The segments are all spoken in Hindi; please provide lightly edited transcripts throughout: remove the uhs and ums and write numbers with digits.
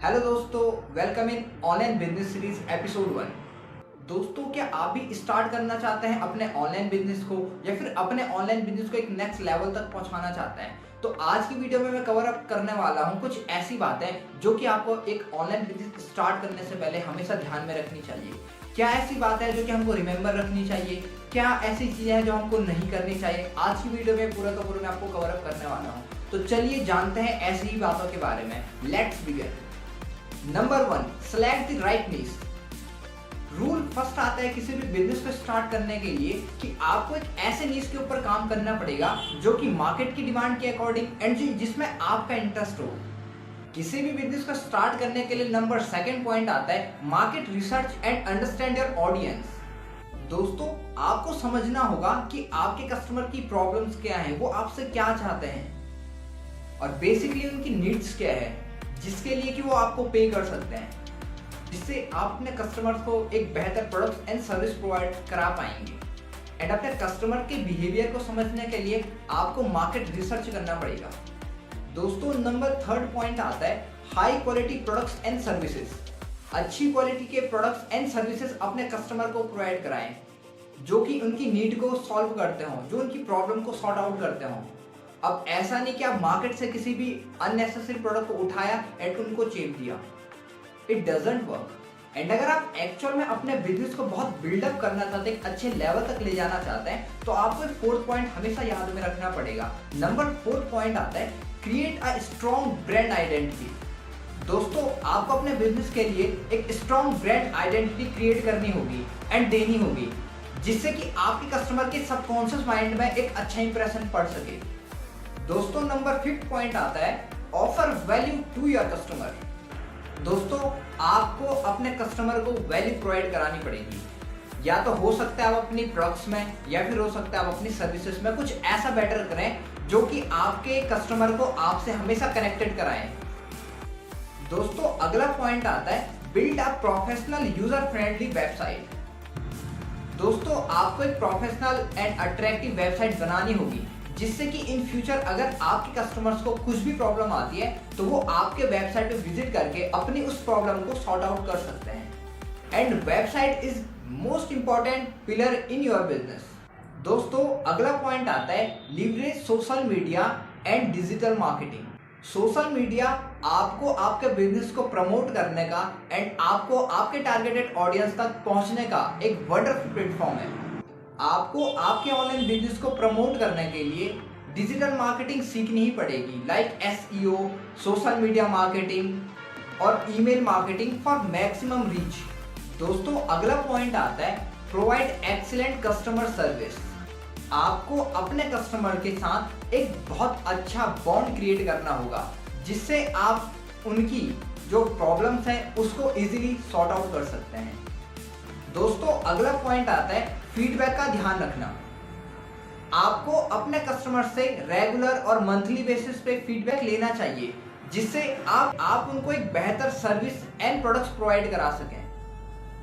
हेलो दोस्तों, welcome in online business series episode 1। दोस्तों, क्या आप भी स्टार्ट करना चाहते हैं अपने ऑनलाइन बिजनेस को या फिर अपने ऑनलाइन बिजनेस को एक नेक्स्ट लेवल तक पहुंचाना चाहते हैं? तो आज की वीडियो में मैं कवर अप करने वाला हूं कुछ ऐसी बातें जो कि आपको एक ऑनलाइन बिजनेस स्टार्ट करने से पहले हमेशा ध्यान में रखनी चाहिए। क्या ऐसी बात है जो कि हमको रिमेंबर रखनी चाहिए, क्या ऐसी चीजें हैं जो हमको नहीं करनी चाहिए? आज की वीडियो में पूरा का पूरा मैं आपको कवर अप करने वाला हूँ। तो चलिए जानते हैं ऐसी ही बातों के बारे में। Let's begin. Number 1, select the right niche. Rule first आता है किसी भी बिजनेस को स्टार्ट करने के लिए कि आपको एक ऐसे नीश के ऊपर काम करना पड़ेगा जो कि मार्केट की डिमांड के अकॉर्डिंग एंड जिसमें आपका इंटरेस्ट हो। किसी भी बिजनेस को स्टार्ट करने के लिए नंबर 2 पॉइंट आता है market research and understand your audience. दोस्तों, आपको समझना होगा कि आपके कस्टमर की प्रॉब्लम्स क्या हैं, वो आपसे क्या चाहते हैं और बेसिकली उनकी नीड्स क्या है जिसके लिए कि वो आपको पे कर सकते हैं, जिससे आप अपने कस्टमर्स को एक बेहतर प्रोडक्ट एंड सर्विस प्रोवाइड करा पाएंगे। एंड अपने कस्टमर के बिहेवियर को समझने के लिए आपको मार्केट रिसर्च करना पड़ेगा। दोस्तों, नंबर 3 पॉइंट आता है high quality products and services. अच्छी क्वालिटी के प्रोडक्ट्स एंड सर्विसेज अपने कस्टमर को प्रोवाइड कराएं जो कि उनकी नीड को सॉल्व करते हों, जो उनकी प्रॉब्लम को सॉर्ट आउट करते हों। अब ऐसा नहीं कि आप मार्केट से किसी भी अननेसेसरी प्रोडक्ट को उठाया एंड उनको चेप दिया। It doesn't work. एंड अगर आप एक्चुअल में अपने बिजनेस को बहुत बिल्डअप करना चाहते हैं, एक अच्छे लेवल तक ले जाना चाहते हैं, तो आपको 4th पॉइंट हमेशा याद में रखना पड़ेगा। नंबर 4 पॉइंट आता है create a strong brand identity. दोस्तों, आपको अपने बिजनेस के लिए एक स्ट्रॉन्ग ब्रांड आइडेंटिटी क्रिएट करनी होगी एंड देनी होगी, जिससे कि आपके कस्टमर के सबकॉन्शियस माइंड में एक अच्छा इंप्रेशन पड़ सके। दोस्तों, नंबर 5 पॉइंट आता है offer value to your customer. दोस्तों, आपको अपने कस्टमर को वैल्यू प्रोवाइड करानी पड़ेगी। या तो हो सकता है आप अपनी प्रोडक्ट्स में या फिर हो सकता है आप अपनी सर्विसेज में कुछ ऐसा बेटर करें जो कि आपके कस्टमर को आपसे हमेशा कनेक्टेड कराएं। दोस्तों, अगला पॉइंट आता है build a professional user friendly website. दोस्तों, आपको एक प्रोफेशनल एंड अट्रैक्टिव वेबसाइट बनानी होगी जिससे कि इन फ्यूचर अगर आपके कस्टमर्स को कुछ भी प्रॉब्लम आती है तो वो आपके वेबसाइट पे विजिट करके अपनी उस प्रॉब्लम को सॉर्ट आउट कर सकते हैं। And website is most important pillar in your business. दोस्तों, अगला पॉइंट आता है leverage social media and digital marketing. Social media आपको आपके बिजनेस को प्रमोट करने का एंड आपको आपके टारगेटेड ऑडियंस तक पहुंचने का एक वंडरफुल प्लेटफॉर्म है। आपको आपके ऑनलाइन बिजनेस को प्रमोट करने के लिए डिजिटल मार्केटिंग सीखनी ही पड़ेगी, like SEO, social media marketing और email marketing for maximum reach. दोस्तों, अगला पॉइंट आता है प्रोवाइड एक्सीलेंट कस्टमर सर्विस। आपको अपने कस्टमर के साथ एक बहुत अच्छा बॉन्ड क्रिएट करना होगा जिससे आप उनकी जो प्रॉब्लम्स हैं उसको इजीली सॉर्ट आउट कर सकते हैं। दोस्तों, अगला पॉइंट आता है फीडबैक का ध्यान रखना। आपको अपने कस्टमर से रेगुलर और मंथली बेसिस पे फीडबैक लेना चाहिए जिससे आप उनको एक बेहतर सर्विस एंड प्रोडक्ट्स प्रोवाइड करा सकें।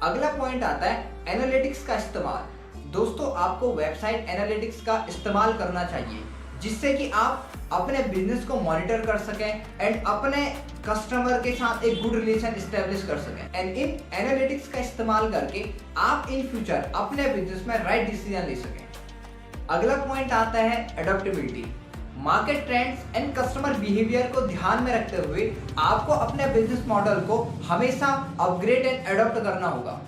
अगला पॉइंट आता है एनालिटिक्स का इस्तेमाल। दोस्तों, आपको वेबसाइट एनालिटिक्स का इस्तेमाल करना चाहिए जिससे कि आप अपने बिजनेस को मॉनिटर कर सकें एंड अपने कस्टमर के साथ एक गुड रिलेशन एस्टेब्लिश कर सकें। एंड इन एनालिटिक्स का इस्तेमाल करके आप इन फ्यूचर अपने बिजनेस में राइट डिसीजन ले सकें। अगला पॉइंट आता है adaptability. Market trends and customer behaviour को ध्यान में रखते हुए आपको अपने बिजनेस मॉडल को हमेशा अपग्रेड एंड एडॉप्ट करना होगा।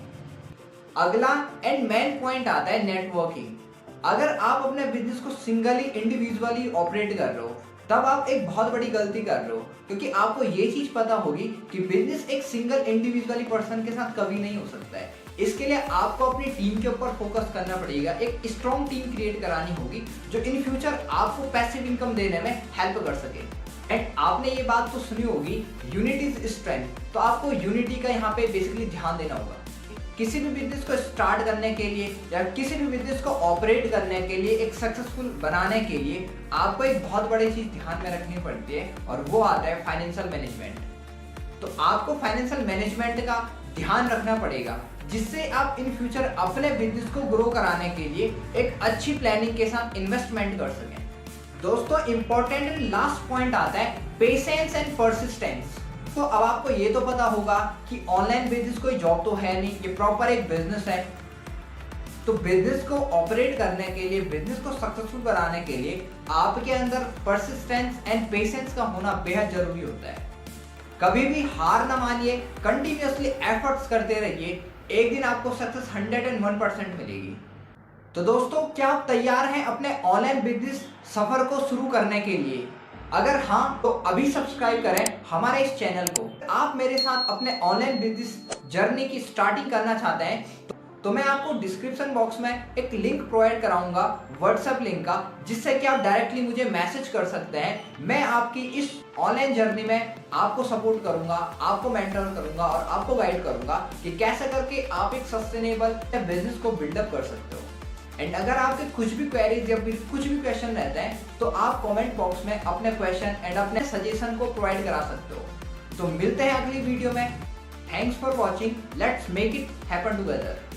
अगला एंड मेन पॉइंट आता है नेटवर्किंग। अगर आप अपने बिजनेस को सिंगली इंडिविजुअली ऑपरेट कर रहे हो तब आप एक बहुत बड़ी गलती कर रहे हो, क्योंकि आपको ये चीज पता होगी कि बिजनेस एक सिंगल इंडिविजुअली पर्सन के साथ कभी नहीं हो सकता है। इसके लिए आपको अपनी टीम के ऊपर फोकस करना पड़ेगा, एक स्ट्रॉन्ग टीम क्रिएट करानी होगी जो इन फ्यूचर आपको पैसिव इनकम देने में हेल्प कर सके। एंड आपने ये बात तो सुनी होगी यूनिटी इज स्ट्रेंथ, तो आपको यूनिटी का यहाँ पे बेसिकली ध्यान देना होगा। किसी भी बिजनेस को स्टार्ट करने के लिए या किसी भी बिजनेस को ऑपरेट करने के लिए, एक सक्सेसफुल बनाने के लिए आपको एक बहुत बड़ी चीज ध्यान में रखनी पड़ती है और वो आता है फाइनेंशियल मैनेजमेंट। तो आपको फाइनेंशियल मैनेजमेंट का ध्यान रखना पड़ेगा जिससे आप इन फ्यूचर अपने बिजनेस को ग्रो कराने के लिए एक अच्छी प्लानिंग के साथ इन्वेस्टमेंट कर सकें। दोस्तों, इंपॉर्टेंट लास्ट पॉइंट आता है पेशेंस एंड परसिस्टेंस। तो अब आपको ये तो पता होगा कि ऑनलाइन बिजनेस कोई जॉब तो है नहीं, ये प्रॉपर एक बिजनेस है। तो बिजनेस को ऑपरेट करने के लिए, बिजनेस को सक्सेसफुल बनाने के लिए आपके अंदर परसिस्टेंस एंड पेशेंस का होना बेहद जरूरी होता है। कभी भी हार ना मानिए, कंटिन्यूअसली एफर्ट्स करते रहिए, एक दिन आपको सक्सेस 101% मिलेगी। तो दोस्तों, क्या आप तैयार हैं अपने ऑनलाइन बिजनेस सफर को शुरू करने के लिए? अगर हाँ, तो अभी सब्सक्राइब करें हमारे इस चैनल को। आप मेरे साथ अपने ऑनलाइन बिजनेस जर्नी की स्टार्टिंग करना चाहते हैं तो मैं आपको डिस्क्रिप्शन बॉक्स में एक लिंक प्रोवाइड कराऊंगा, व्हाट्सएप लिंक का, जिससे कि आप डायरेक्टली मुझे मैसेज कर सकते हैं। मैं आपकी इस ऑनलाइन जर्नी में आपको सपोर्ट करूंगा, आपको मेंटर करूंगा और आपको गाइड करूंगा कि कैसे करके आप एक सस्टेनेबल बिजनेस को बिल्डअप कर सकते हो। एंड अगर आपके कुछ भी क्वेरीज या फिर कुछ भी क्वेश्चन रहते हैं तो आप कमेंट बॉक्स में अपने क्वेश्चन एंड अपने सजेशन को प्रोवाइड करा सकते हो। तो मिलते हैं अगली वीडियो में। Thanks for watching, let's make it happen together.